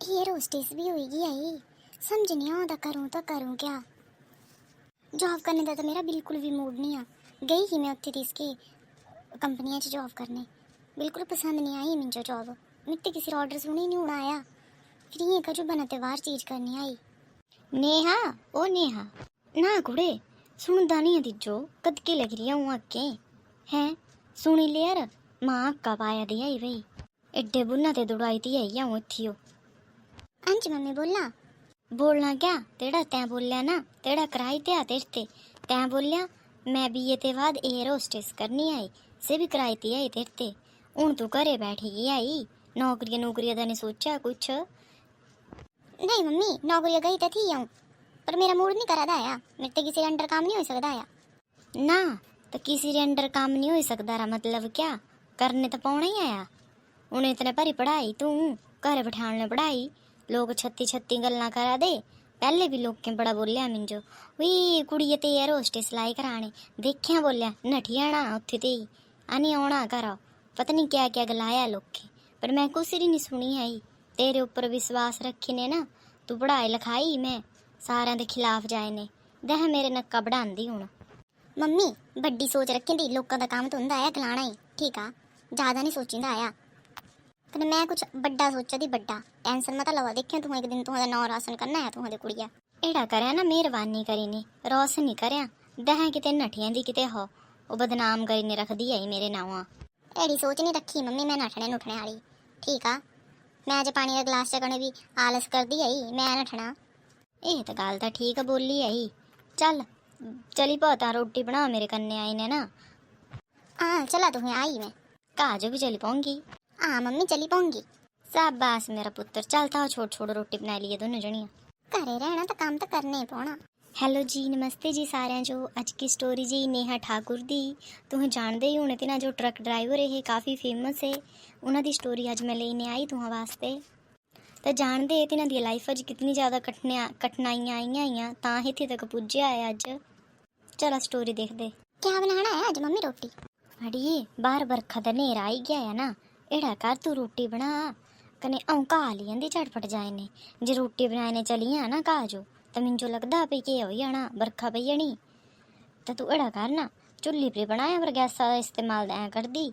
Air hostess भी होएगी आई। समझ नहीं आता करूँ तो करूँ क्या। जॉब करने का तो मेरा बिल्कुल भी मूड नहीं आ। गई ही मैं उत्थे इसके कंपनियां च जॉब करने, बिल्कुल पसंद नहीं आई मुझे जॉब। मिट्टी किसी ऑर्डर सुनी नहीं होना आया, फिर ये कजू बनते बाहर चीज करनी आई। नेहा ओ नेहा ना कुड़े सुनदा नहीं है तिजो कद के लग रही हूँ आके हैं सुनी ले यार। माँ अक्का पाया दी आई भाई एड्डे बुन्ना ते दुड़ाई दी आई हूँ इत्थियो। अंज मम्मी बोलना क्या तेरा तैं बोलिया ना तेरा कराई ते तेरे तैं बोलिया मैं बीए ते बाद एयर होस्टेस करनी आई से भी कराई ती आई तेरे हूँ तू घरे बैठी गई आई नौकरिया दा नहीं सोचा कुछ। नहीं मम्मी नौकरी गई तो थी हूँ पर मेरा मूड नहीं करा आया, मेरे तो किसी अंडर काम नहीं हो सकता आया ना। तो किसी अंडर काम नहीं हो सकता रा मतलब क्या करने तो पाना ही आया। उन्हें इतने भरी पढ़ाई तू घर बिठाने पढ़ाई लोग छत्ती छत्ती गल्लां करा दे। पहले भी लोकें बड़ा बोलिया मिंजो वी कुड़िये ते एयर होस्टेस लाई कराने देखिया बोलिया नठी आना उत्थे ते ही आनी आना करो पता नहीं क्या क्या गलाया लोकें पर मैं कुछ नहीं सुनी आई। तेरे ऊपर विश्वास रखी ने ना तू पढ़ाई लिखाई मैं सारे दे खिलाफ जाए ने दह मेरे नक्का बढ़ांदी हूँ। मम्मी बड्डी सोच रखी दी लोगों का काम तो होंदा है गलाना ही ठीक आ, ज़्यादा नहीं सोचिंदा आया। पर मैं कुछ बड्डा सोचा दी बड्डा टेंशन मत लवा देखियो तू एक दिन तुहां दा नाम रोशन करना है तुहां दी कुड़िया एड़ा करया ना मेहरबानी करी ने रोशन नहीं करया दह किते नठियां दी किते हो वो बदनाम करी ने रख दी आई मेरे नावा। एड़ी सोच नहीं रखी मम्मी मैं नठने नुठने वाली ठीक आ। मैं अज पानी का गिलास चकने भी आलस कर दी आई मैं नठना ये तो गल तो ठीक बोली आई। चल चली पौता रोटी बना मेरे कन्ने आई ने ना। हाँ चला तुम्हें आई मैं काजो भी चली पाऊंगी। हाँ मम्मी चली पाऊंगी। शाबाश मेरा पुत्र चलता हो छोड़ छोड़ रोटी बना लिए दोनों जनिया घरे रहना तो काम तो करने ही पौना। हेलो जी नमस्ते जी सारे जो अज की स्टोरी जी नेहा ठाकुर दी तुहें जानते ही होने तिना जो ट्रक ड्राइवर है काफ़ी फेमस है उन्हों की स्टोरी अज मैं लेने आई तुहां वास्ते। तो जानते हैं तिना दी लाइफ अज कितनी ज़्यादा कठिनाइयाँ आईयां तां इत्थे तक पुज्जे है अज। चलो स्टोरी देखते क्या बनाना है अज मम्मी रोटी। अड़िए बाहर बरखा तो नेरा आई गया है ना एड़ा कर तू रोटी बना कने अऊं घा ली आंदी झटपट जाए ने जे रोटी बनाने चली आ ना घा जो तो मिंजो लगदा भी के हो जाना बरखा पई जानी तो तू एड़ा कर ना चुल्ली पर बनाया पर गैसा का इस्तेमाल ऐ कर दी।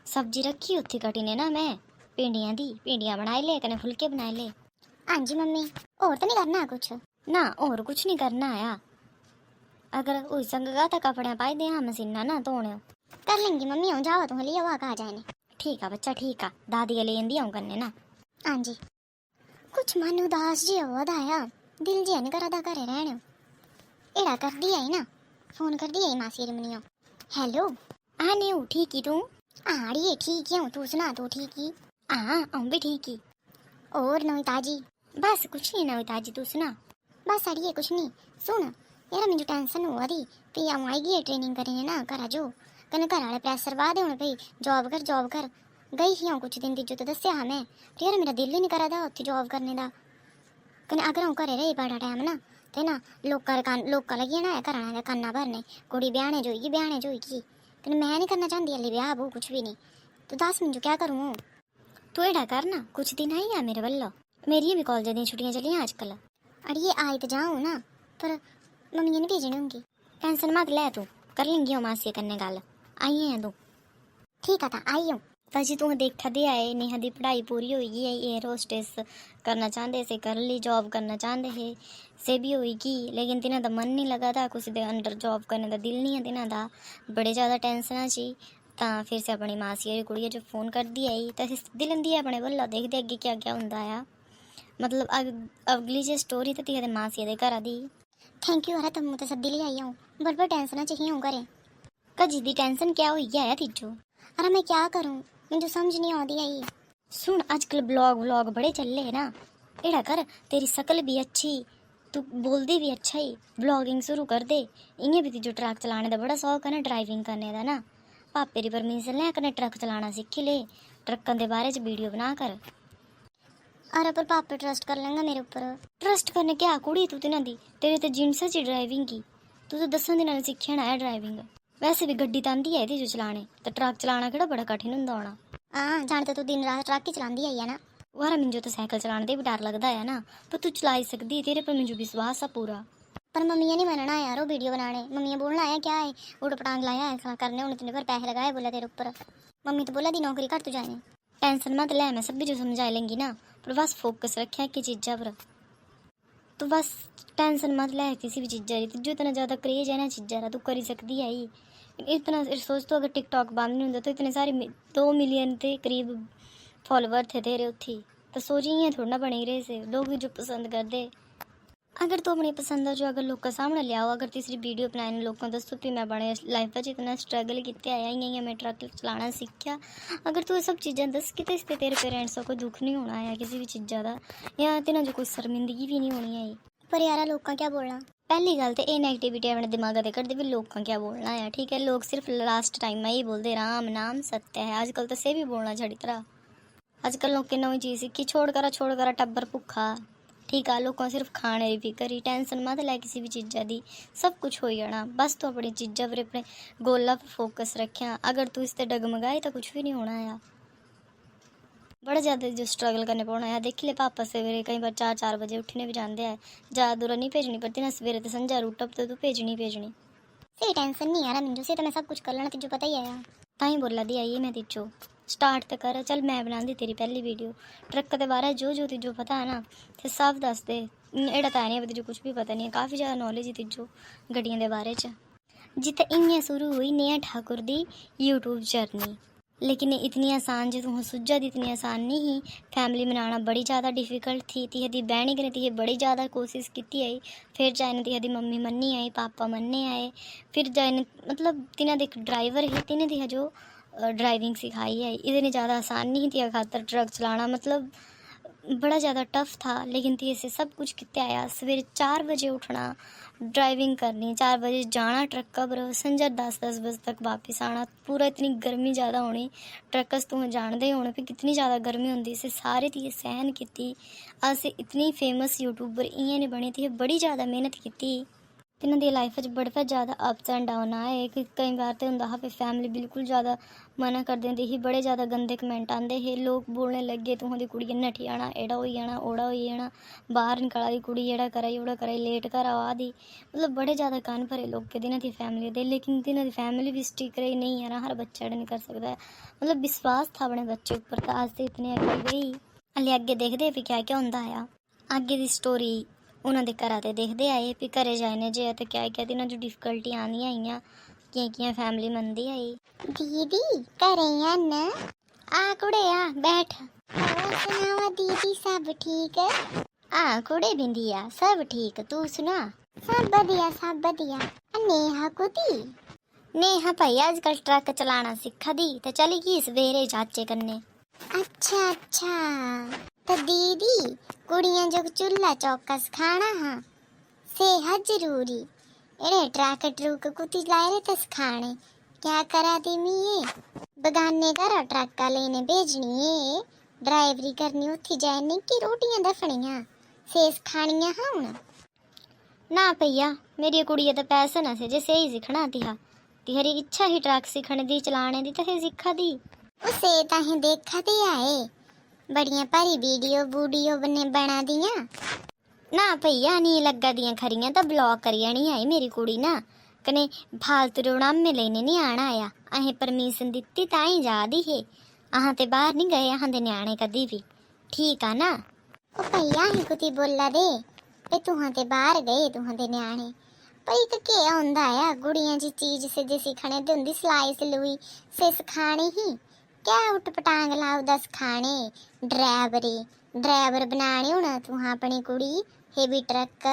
सब्जी रखी उत्थे कटी ने ना मैं भिंडियां बनाई ले कने फुलके बनाए ले। हाँ जी मम्मी और तो नहीं करना कुछ ना और कुछ नहीं करना आया अगर कोई संगगा तो कपड़े पाई दे हाँ मशीना ना धोने कर लेंगी मम्मी हूँ जाओ तुम लिया कहा जाए ठीक है बच्चा ठीक है दादी ले आंदी हूँ करने ना। हाँ जी कुछ मन उदास जी होदा आया दिल जी नहीं करा घरे रहने एड़ा कर दी आई ना फोन कर दी आई मासी रमनियो। हेलो हाँ नहीं ठीक ही तू आड़िए ठीक ही हूँ तू सुना तू ठीक ही। हाँ हम भी ठीक ही और नवी ताजी बस कुछ नहीं नवी ताजी तू सुना। बस अड़िए कुछ नहीं सुन यार मुझे टेंशन हुआ दी भी हम आएगी ट्रेनिंग करेंगे ना घर जो कने घर वाले प्रेशर पा दे भाई जॉब कर गई ही हूँ कुछ दिन दी जो तो दस्या हाँ मैं यार मेरा दिल ही नहीं करा था उत्थे जॉब करने का कने अगर हूँ घरे रही बड़ा टाइम ना ते ना लोग लगी ना घर आने कन्ना भरने कुड़ी ब्याहने जोगी कने मैं नहीं करना चाहती अली ब्याह वो कुछ भी नहीं तो दस मिनट क्या करूँ तू एड़ा कर ना कुछ दिन आई है मेरे वल्लो मेरी भी कॉलेज दी छुट्टियां चलियां आजकल। अड़िए आई तो जाऊँ ना पर मम्मी ने भेजनी होंगी टेंशन मत ले तू कर लेंगी हो मासी कन्ने गल आई है तू ठीक है आई हूँ। जी तू देखा दे आए नेहा दी पढ़ाई पूरी हो गई है एयर होस्टेस करना चाहते से कर ली जॉब करना चाहते है से भी होगी लेकिन तिन्हां दा मन नहीं लगा था कुछ दे अंडर जॉब करने का दिल नहीं है तिन्हां दा बड़े ज़्यादा टेंशन सी तां फिर से अपनी मासी दी कुड़ी जो फोन कर दी आई तो सद्दी लैंदी है अपने वल्ला देखते अगे क्या क्या होंदा आ मतलब अगली जी स्टोरी तो ती मासी दे घर दी। थैंक यू अरे तुम तो सद्दी ले आई हूँ बड़ टेंशन चाहिए हूँ घरे कजी दी टेंशन क्या हुई है तिजो। अरे मैं क्या करूँ मुझे समझ नहीं आती आई। सुन आजकल ब्लॉग बड़े चल रहे हैं ना एड़ा कर तेरी शकल भी अच्छी तू बोलती भी अच्छा ही ब्लॉगिंग शुरू कर दे इयां भी तिजो ट्रक चलाने का बड़ा शौक है ना ड्राइविंग करने का ना पापे की परमिशन ले कने ट्रक चलाना सीखी ले ट्रकों के बारे च वीडियो बना कर। अरे पर पापा ट्रस्ट कर लेंगे मेरे ऊपर ट्रस्ट करने क्या कुड़ी तू तिना दी तेरे तो जिन्स च ड्राइविंग की तू तो 10 दिन सीखिया ना है ड्राइविंग वैसे भी गड्डी तो आंदी है जो चलाने तो ट्रक चलाना केड़ा बड़ा कठिन होंदा होना। हाँ जान तो तू दिन रात ट्रक ही चलांदी आई है ना वारा मिंजो तो साइकिल चलाने दे भी डर लगता है ना, पर तू चलाई सकती, तेरे पर मिंजो विश्वास है पूरा। पर मम्मी नहीं मनना यार वो वीडियो बनाने, मम्मी बोलना आया क्या है उठ पटांग लाया है ऐसा करने, उन्हें इतने पर पैसे लगाए बोला तेरे ऊपर। मम्मी तो बोला दी नौकरी कर तू जाने। टेंशन मत ले, मैं सब भी जो समझा लेंगी ना, पर बस फोकस रखे कि चीज़ा पर। तो बस टेंशन मत ले किसी भी चीज़ा की, जो इतना ज़्यादा क्रेज है ना चीज़ा का, तू करी सकती है ही। इतना सोच तो अगर टिकटॉक बंद नहीं होता तो इतने सारे 2 मिलियन के करीब फॉलोवर थे तेरे उत्थे, तो सोची ही थोड़ा ना बनी रहे से लोग भी जो पसंद कर दे। अगर तू अपनी पसंद जो अगर लोग सामने लियाओ, अगर तीसरी वीडियो बनाने लोगों दसो भी मैं बड़े लाइफ में इतना स्ट्रगल किते आया ही मैं ट्रक चलाना सीखा, अगर तू ये सब चीज़ें दस कि इससे तेरे पेरेंट्स को कोई दुख नहीं होना है किसी भी चीज़ा का, या तेना जो कोई शर्मिंदगी भी नहीं होनी है। पर यार लोग का क्या बोलना, पहली गल तो ये नैगेटिविटी अपने दिमाग से कटते भी लोग का क्या बोलना है। ठीक है, लोग सिर्फ लास्ट टाइम में ही बोलते राम नाम सत्य है, आजकल तो से भी बोलना छड़ी तरह। आजकल लोग नवी चीज़ सीखी, छोड़ करा टब्बर भुखा। ठीक है, लोगों सिर्फ खाने की फिक्र, टेंशन मत लै किसी भी चीज़ा की, सब कुछ हो जाना। बस तू अपनी चीज़ा पर अपने गोलों पर फोकस रखिया, अगर तू इससे डगमगाए तो कुछ भी नहीं होना है। बड़ा ज़्यादा जो स्ट्रगल करने पड़ना है, देख ले पापा सवेरे कई बार 4-4 बजे उठने भी जाते हैं, ज़्यादा दूर नहीं भेजनी पड़ती ना, सवेरे तो संजा रूट अब तो तू भेजनी से टेंशन नहीं यार मिंजो से, तो मैं सब कुछ कर लेना, तुझे पता ही है यार। ताई बोला दी आई मैं तिजो स्टार्ट तो कर, चल मैं बना दी तेरी पहली वीडियो ट्रक के बारे जो तिजो पता है ना, तो साफ दस दे। एड़ा तो है नहीं तिजो कुछ भी पता नहीं है, काफ़ी ज़्यादा नॉलेज है तिजो गड्डियों के बारे च। जिते इं शुरू हुई नेहा ठाकुर की यूट्यूब जर्नी, लेकिन इतनी आसान जो तुम सुझा दी इतनी आसान नहीं ही। फैमिली बनाना बड़ी ज़्यादा डिफ़िकल्ट थी, तिहदी बहनी कने तिहे बड़ी ज़्यादा कोशिश की आई, फिर जाने तिहदी मम्मी मन्नी आई, पापा मन्ने आए, फिर जाने मतलब तिन्हें एक ड्राइवर है तिन्हें तिहा जो ड्राइविंग सिखाई है। इतनी ज़्यादा आसान नहीं थी खातर ट्रक चलाना, मतलब बड़ा ज़्यादा टफ था, लेकिन ती से सब कुछ कितने आया। सवेरे 4 बजे उठना, ड्राइविंग करनी, 4 बजे जाना ट्रक पर, संजा 10-10 बजे तक वापस आना, पूरा इतनी गर्मी ज़्यादा होनी, ट्रकस तुम जानते होने फिर कितनी ज़्यादा गर्मी होंगी, इसे सारे ती सहन की। अस इतनी फेमस यूट्यूबर इं नहीं बनी थी, बड़ी ज़्यादा मेहनत की। तिन्हां दी लाइफ बड़ा ज़्यादा अप्स एंड डाउन आए, कई बार तो होंदा हा भी फैमिली बिल्कुल ज़्यादा मना कर देंदी ही, बड़े ज़्यादा गंदे कमेंट आते हैं, लोग बोलने लगे तुहां दी कुड़ी नठी आना, एड़ा हो जाना, ओड़ा हो जाना, बाहर निकला दी कुड़ी एड़ा कराई ओड़ा कराई, लेट घर आ दी, मतलब बड़े ज़्यादा कान भरे लोग के तिन्हां दी फैमिली दे। लेकिन तिन्हां दी फैमिली भी स्टिक रही नहीं है ना, हर बच्चा एड़ा नहीं कर सकता है, मतलब विश्वास था अपने बच्चे ऊपर, तो आज से इतने अगे गई। हले अगे देखते भी क्या क्या होंदा आया, अगे दी स्टोरी उन्होंने घरा ते देखते आए भी घरे जाने जे तो क्या क्या तिन्हां जो डिफिकल्टी आंदियां आईयां, कियां फैमिली मनदी आई। दीदी करे न आ कुड़े आ बैठ, और सुनावा दीदी सब ठीक है? आ कुड़े बिंदिया सब ठीक, तू सुना? सब बढ़िया सब बढ़िया। नेहा कुदी नेहा भाई आजकल ट्रक चलाना सिखा दी, तो चली गई सवेरे चाचे कन्ने। अच्छा अच्छा, तो दीदी कुड़ियां जो चूल्हा चौका सिखाना हाँ सेहत जरूरी, एड़े ट्रक ट्रुक कुती लाए तो सिखाने क्या करा दी मी बगाने घर ट्रक लेने भेजनी है, ड्राइवरी करनी उत्थे जाने की रोटियां दफनियां से सिखानियां हाँ हुण। ना भैया मेरी कुड़िया तो पैसे ना से जे सही सीखना तिहा, तिहरी इच्छा ही ट्रक सीखने दी चलाने दी तो सीखा दी। उसे ताही देखा ते आए बड़िया भारी वीडियो बना दिया। ना भैया नहीं लगा दियां खरियां तो ब्लॉक करिया नहीं आई मेरी कुड़ी ना, कने फालतू रोड़ामे लेने नहीं आना आया, अहें परमिशन दिती ताई जा दी है, अहां ते बाहर नहीं गए अहां दे न्याणे कदी भी, ठीक आ ना? ओ भैया ही कुती बोला दे पे तुहां ते बाहर गए तुहां दे न्याणे, पर एक के होंदा है गुड़ियां जी चीज से जे सीखने ते हुंदी सिलाई सलूई से सिखानी ही, क्या उठ पटांग लाओ दस खाने, ड्राइवर बनाने हुण तुहां अपनी कुड़ी हेवी ट्रक।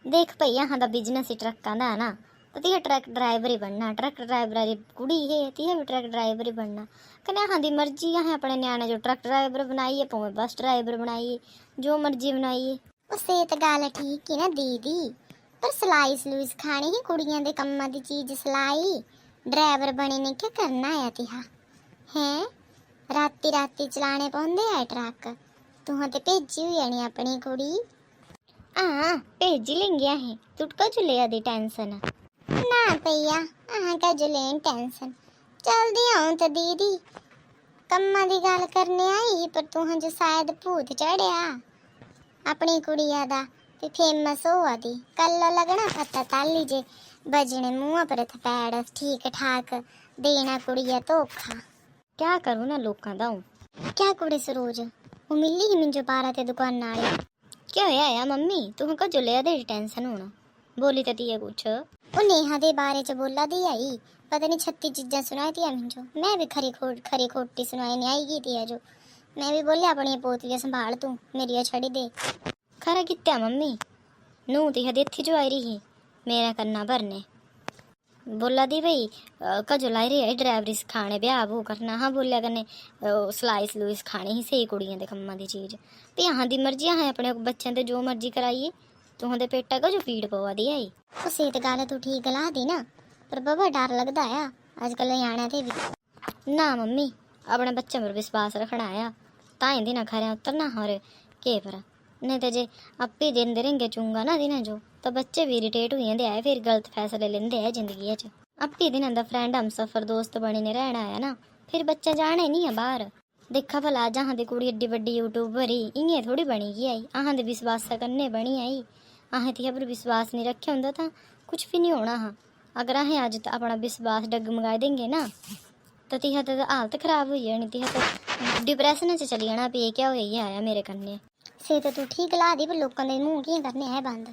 देख भैया हाँ बिजनेस ही ट्रकों का है ना, तो तिहा ट्रक ड्राइवर ही बनना, ट्रक ड्राइवर की कुड़ी है तिहा भी ट्रक ड्राइवर ही बनना, कने हाँ दी मर्जी अहें अपने न्याणे जो ट्रक ड्राइवर बनाइए भावें बस ड्राइवर बनाइए, जो मर्जी बनाइए। उसे तो गल ठीक ही ना दीदी, पर सिलाई सलूई सिखानी ही कुड़ियां दे कम्मा दी चीज सिलाई, ड्राइवर बने ने क्या करना है तिहा हैं, राती चलाने पौंदे है ट्रक, तुहां ते भेजी हुई है अपनी कुड़ी। हाँ भेजी लेंगे अहें, तुटका जो ले आदी टेंशन ना भैया अहाँ का जो लें टेंशन, जल्दी आऊं तो दीदी ਕੰਮਾਂ ਦੀ ਗੱਲ ਕਰਨੇ ਆਈ ਪਰ ਤੂੰ ਹੰਝ ਸ਼ਾਇਦ ਭੂਤ ਚੜਿਆ ਆਪਣੀ ਕੁੜੀਆ ਦਾ ਤੇ ਫੇਮਸ ਹੋਆ ਦੀ ਕੱਲ लगना पता ताली जे बजने मुंह पर थपैड़ ठीक ठाक देना कुड़िया धोखा क्या करूँ ना लोगों दा हूँ। क्या कुड़ी सरोज वो मिली ही मिंजो पारा ते दुकान नाले क्या होया है मम्मी तू कजो लिया दे टेंशन होना बोली तो ती कुछ वो नेहा दे बारे च बोला दी आई पता नहीं 36 चीज़ां सुनाई थी मिंजो मैं भी खरी खोटी सुनाई नहीं आई गई थी जो मैं भी बोलिया अपनी पोतियां संभाल तू मेरी छड़ी दे खरा कित्या मम्मी नू ती हदेथी जो आई रही मेरा करना भरने बोला दी भाई कजो लाई रही है ड्राइवरी सिखाने ब्याह वो करना हाँ बोलिया करने सलाई सलूई सिखानी ही सही कुड़ियां दे कम्मां दी चीज़ ते यहाँ दी मर्जी है अपने बच्चों ते जो मर्जी कराइए तुहां दे पेटा का जो फीड पवा दी आई उसे तो गल तू ठीक ला दी ना पर बाबा डर लगता है आजकल न्याणियां ते भी ना मम्मी अपने बच्चों पर विश्वास रखना आया ताई दिन खरे उतरना और के पर नहीं तो जे आप ही देंदे रहेंगे चूंगा ना दिन जो तो बच्चे भी इरिटेट हुई जंदे है फिर गलत फैसले लेंदे है जिंदगी च आप ही दिन दा फ्रेंड हम सफर दोस्त बनी ने रहना है ना फिर बच्चा जाने नहीं है बाहर देखा भला जहाँ दी कुड़ी एड्डी बड्डी यूट्यूबर ही इयां थोड़ी बनी गई आई अहां दे विश्वास कन्ने बनी आई अहें तिहा पर विश्वास नहीं रखे होंदा तां कुछ भी नहीं होना हा अगर अहें अज अपना विश्वास डगमगाई देंगे ना तो तिहा तो हालत खराब हुई जानी तिहा तो डिप्रैशन च चली जाना पे क्या होया आया मेरे कन्ने से तो तू ठीक ला दी पर लोगों के मुंह कियां करने है बंद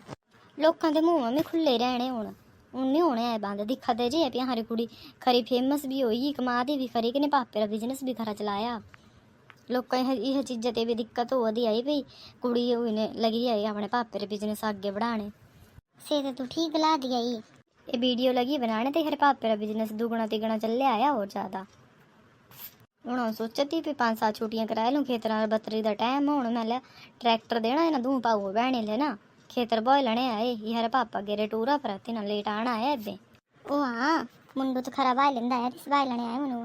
लोगों के मुंह में खुले रहने हुण नहीं होने है बंद दिखा दे जे भी हमारी कुड़ी खरी फेमस भी होई कमा दी भी खरी कि पापे का बिजनेस भी खरा चलाया लोगों यह चीज़ें ते भी दिक्कत हो दी आई भाई कुड़ी ने लगी आई अपने पापे का बिजनेस आगे बढ़ाने से तो तू ठीक ला दी आई ये वीडियो लगी बनाने ते खरे पापे का बिजनेस दुगना तिगना चल आया और ज़्यादा हूँ सोचती भी 5 7 छुट्टियां कराई लूँ खेतर बतरी का टाइम हूँ मैं ट्रैक्टर देना है ना दू भाऊ भैने ले ना खेतर बोए लने आए यार पापा गेरे टूरा पर ना लेट आना है एबे ओ हाँ मुंडू तो खरा भाई लेंदा है इस भाई लने आए मनु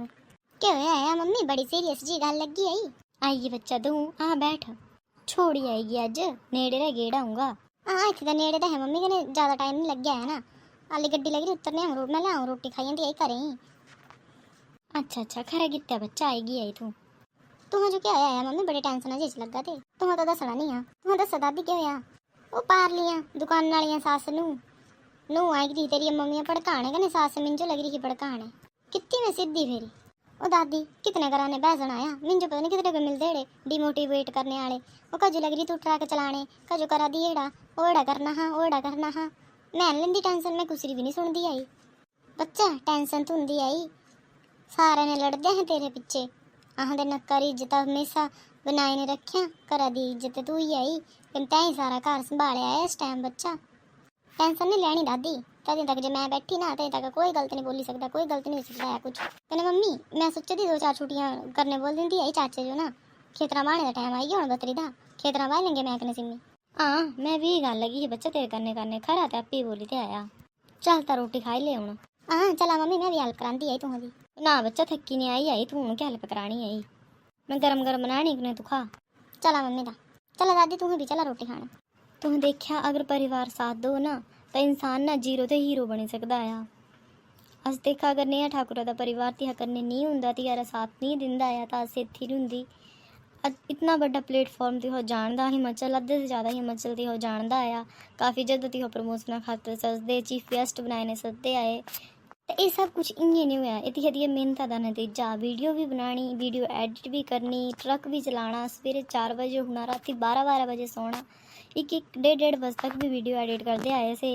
क्या है मम्मी बड़ी सीरियस जी गल लगी आई आइए बच्चा तू हाँ बैठ छोड़ी आएगी अज नेड़े रह गेड़ा आऊँगा हाँ इतने तो नेड़े तो है मम्मी कने ज़्यादा टाइम नहीं लग गया है ना आली गड्डी लगी उतरने हम मैं लियाऊँ रोटी खाई जंदी आई करें अच्छा खरा कित्या बच्चा आएगी आई तू तुहां जो क्या आया मम्मी बड़े टेंशन जिस लगा थे तुहां तो दसना नहीं आ तुहां दस दादी क्या होया वो पार लिया दुकान वालियां सास नू आई थी तेरी मम्मी भड़काने कने सास मिंजो लगी रही भड़काने कितनी मैं सीधी फेरी ओ दादी कितने कराने बैसन आया मिंजो पता नहीं कितने को मिलते एड़े डिमोटिवेट करने वाले वो कजो लग रही तू ट्रक चलाने कजो करा दी एड़ा ओ एड़ा करना हाँ ओ एड़ा करना हाँ मैं लेंदी टेंशन मैं कुछ भी नहीं सुनती आई बच्चा टेंशन तो होंदी आई सारे ने लड़ते हैं तेरे पिछे अहां दे नक्कर इज्जत हमेशा बनाए ने रखिया घरा दी इज्जत तू ही आई तैं ही सारा घर संभालिया है इस टाइम बच्चा टेंशन नहीं लैनी दादी तद तक जो मैं बैठी ना तद तक कोई गलत नहीं बोली सकता कोई गलत नहीं हो सकता है कुछ कहने मम्मी मैं सोचा थी 2 4 छुट्टियां करने बोल दी आई चाचे जो ना खेतरा बाहने का टाइम आई गया हूँ बतरी दा खेतरा बाह लेंगे मैं कने सिमी हाँ मैं भी गल लगी बच्चा तेरे करने खरा ते आपी बोली ते आया चलता रोटी खाई ले हूँ हाँ चला मम्मी मैं भी हेल्प करांदी आई तुम्हारी ना बच्चा थकी नहीं आई तू हूँ क्या हेल्प करानी आई मैं गरम बनानी कि तू खा चला मम्मी दा चला दादी तू भी चला रोटी खाना तुम देखा अगर परिवार साथ दो ना तो इंसान ना जीरो ते हीरो बनी सकता है अस देखा अगर नेहा ठाकुर का परिवार तिहा करने नहीं होंदा तिहारा साथ नहीं दिंदा आया तो अस इत्थे नहीं हुंदी इतना बड़ा प्लेटफॉर्म ते हो जानदा हिमाचल अद्धे से ज़्यादा हिमाचल ते हो जानदा आया काफ़ी जल्द ते हो प्रमोशना खातर सजदे चीफ गेस्ट बनाए ने सदे आए तो ये सब कुछ इ'यां नहीं होया इतनी हदिया मेहनत का नतीजा वीडियो भी बनानी वीडियो एडिट भी करनी ट्रक भी चलाना सवेरे 4 बजे उठना राती 12 बजे सोना एक 1.5 बजे तक भी वीडियो एडिट करते आए से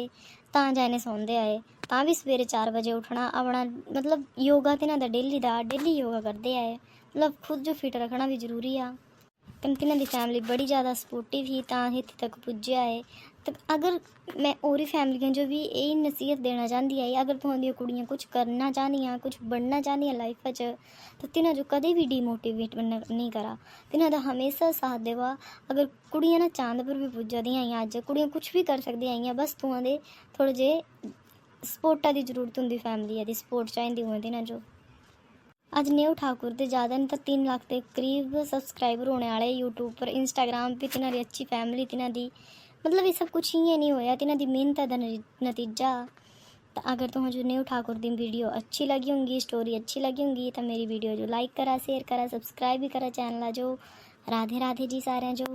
तां जाने सौंदे आए तां भी सवेरे 4 बजे उठना अपना मतलब योगा ते ना डेली योगा करते आए मतलब खुद जो फिट रखना भी जरूरी आ तिन्हां दी फैमिली बड़ी ज़्यादा सपोर्टिव ही तां इत्थे तक पुज्जे आए तो अगर मैं और फैमिलियां जो भी यही नसीहत देना चाहती है अगर तुहां कुड़ियां कुछ करना चाहदियां कुछ बनना चाहदियां लाइफ च तो तिन्हां जो कदे भी डिमोटिवेट नहीं करा तिन्हां दा हमेशा साथ देवा अगर कुड़ियां ना चांद पर भी पुज्जा दियां आइयां अज्ज कुड़ियां कुछ भी कर सकदियां आइयां बस तुहां दे थोड़े जे सपोर्टा की जरूरत होंदी फैमिली दी सपोर्ट चाहिदी होंदी तिन्हां जो अज नेहा ठाकुर दे ज़्यादा नहीं तो 3 लाख के करीब सबसक्राइबर होने वाले यूट्यूब पर इंस्टाग्राम भी तिन्हां दी अच्छी फैमिली तिन्हां दी मतलब ये सब कुछ इ'यां नहीं होया तिन्हां दी मेहनत दा नतीजा तो अगर तुम जो न्यू ठाकुर दी वीडियो अच्छी लगी होंगी, स्टोरी अच्छी लगी होंगी, तो मेरी वीडियो जो लाइक करा, शेयर करा, सब्सक्राइब भी करा चैनल जो। राधे राधे जी सारे जो।